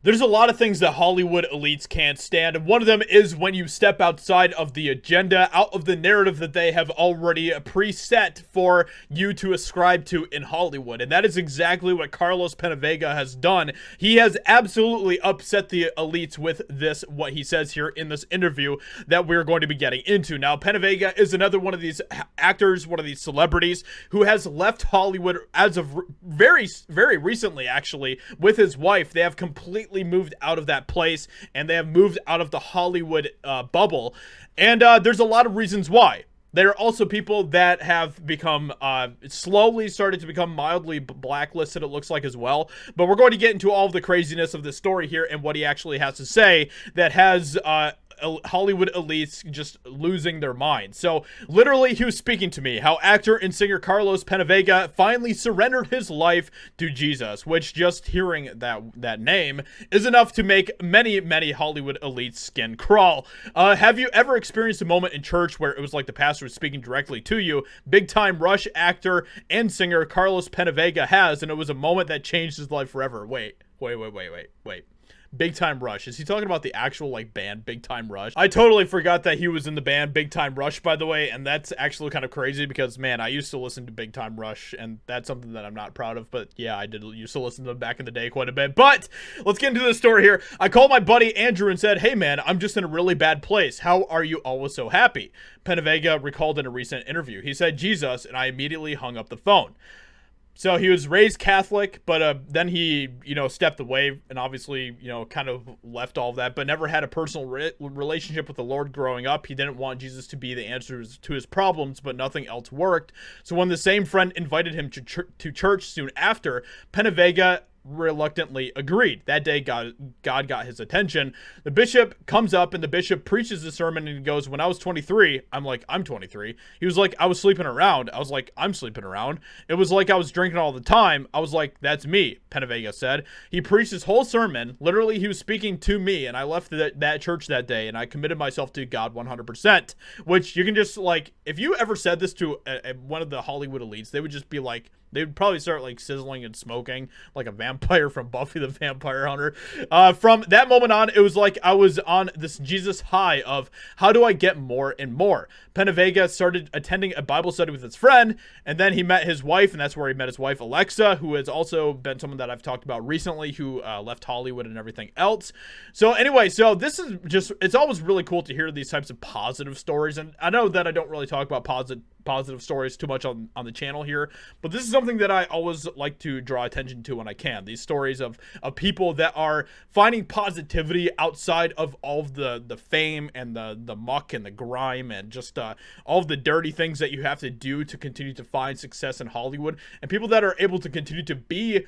There's a lot of things that Hollywood elites can't stand, and one of them is when you step outside of the agenda, out of the narrative that they have already preset for you to ascribe to in Hollywood. And that is exactly what Carlos Penavega has done. He has absolutely upset the elites with this, what he says here in this interview that we're going to be getting into. Now, Penavega is another one of these actors, one of these celebrities who has left Hollywood as of very, very recently, actually, with his wife. They have completely moved out of that place, and they have moved out of the Hollywood bubble. And there's a lot of reasons why. There are also people that have become, slowly started to become mildly blacklisted, it looks like, as well. But we're going to get into all of the craziness of this story here and what he actually has to say that has Hollywood elites just losing their minds. So literally, he was speaking to me how actor and singer Carlos Penavega finally surrendered his life to Jesus, which just hearing that name is enough to make many Hollywood elites skin crawl. Have you ever experienced a moment in church where it was like the pastor was speaking directly to you? Big time Rush actor and singer Carlos Penavega has, and it was a moment that changed his life forever. Wait. Big Time Rush. Is he talking about the actual, like, band Big Time Rush? I totally forgot that he was in the band Big Time Rush, by the way, and that's actually kind of crazy because, man, I used to listen to Big Time Rush, and that's something that I'm not proud of, but yeah, I did used to listen to them back in the day quite a bit. But let's get into this story here. I called my buddy Andrew and said, "Hey, man, I'm just in a really bad place. How are you always so happy?" Penavega recalled in a recent interview. He said, "Jesus," and I immediately hung up the phone. So he was raised Catholic, but then he, stepped away and obviously, kind of left all of that, but never had a personal relationship with the Lord growing up. He didn't want Jesus to be the answers to his problems, but nothing else worked. So when the same friend invited him to church soon after, Penavega reluctantly agreed. That day, God got his attention. The bishop comes up and the bishop preaches the sermon and he goes, "When I was 23, I'm like, I'm 23. He was like, I was sleeping around. I was like, I'm sleeping around. It was like I was drinking all the time. I was like, that's me," Penavega said. He preached his whole sermon. Literally, he was speaking to me, and I left that church that day and I committed myself to God 100%, which you can just, like, if you ever said this to one of the Hollywood elites, they would just be like, they would probably start, like, sizzling and smoking like a vampire from Buffy the Vampire Hunter. From that moment on, it was like I was on this Jesus high of how do I get more and more. Penavega started attending a Bible study with his friend, and then he met his wife, and that's where he met his wife, Alexa, who has also been someone that I've talked about recently, who left Hollywood and everything else. So anyway, so this is just, it's always really cool to hear these types of positive stories, and I know that I don't really talk about positive stories too much on the channel here, but this is something that I always like to draw attention to when I can. These stories of people that are finding positivity outside of all of the fame and the muck and the grime and just all of the dirty things that you have to do to continue to find success in Hollywood, and people that are able to continue to be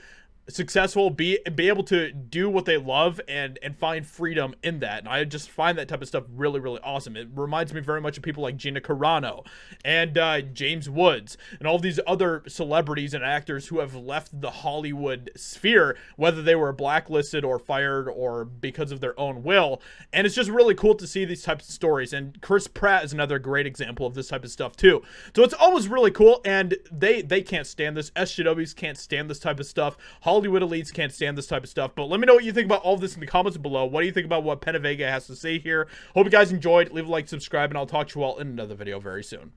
successful, be able to do what they love and find freedom in that. And I just find that type of stuff really awesome. It reminds me very much of people like Gina Carano and James Woods and all these other celebrities and actors who have left the Hollywood sphere, whether they were blacklisted or fired or because of their own will. And it's just really cool to see these types of stories. And Chris Pratt is another great example of this type of stuff too. So it's always really cool, and they can't stand this. SJWs can't stand this type of stuff. Hollywood elites can't stand this type of stuff. But let me know what you think about all of this in the comments below. What do you think about what Penavega has to say here? Hope you guys enjoyed. Leave a like, subscribe, and I'll talk to you all in another video very soon.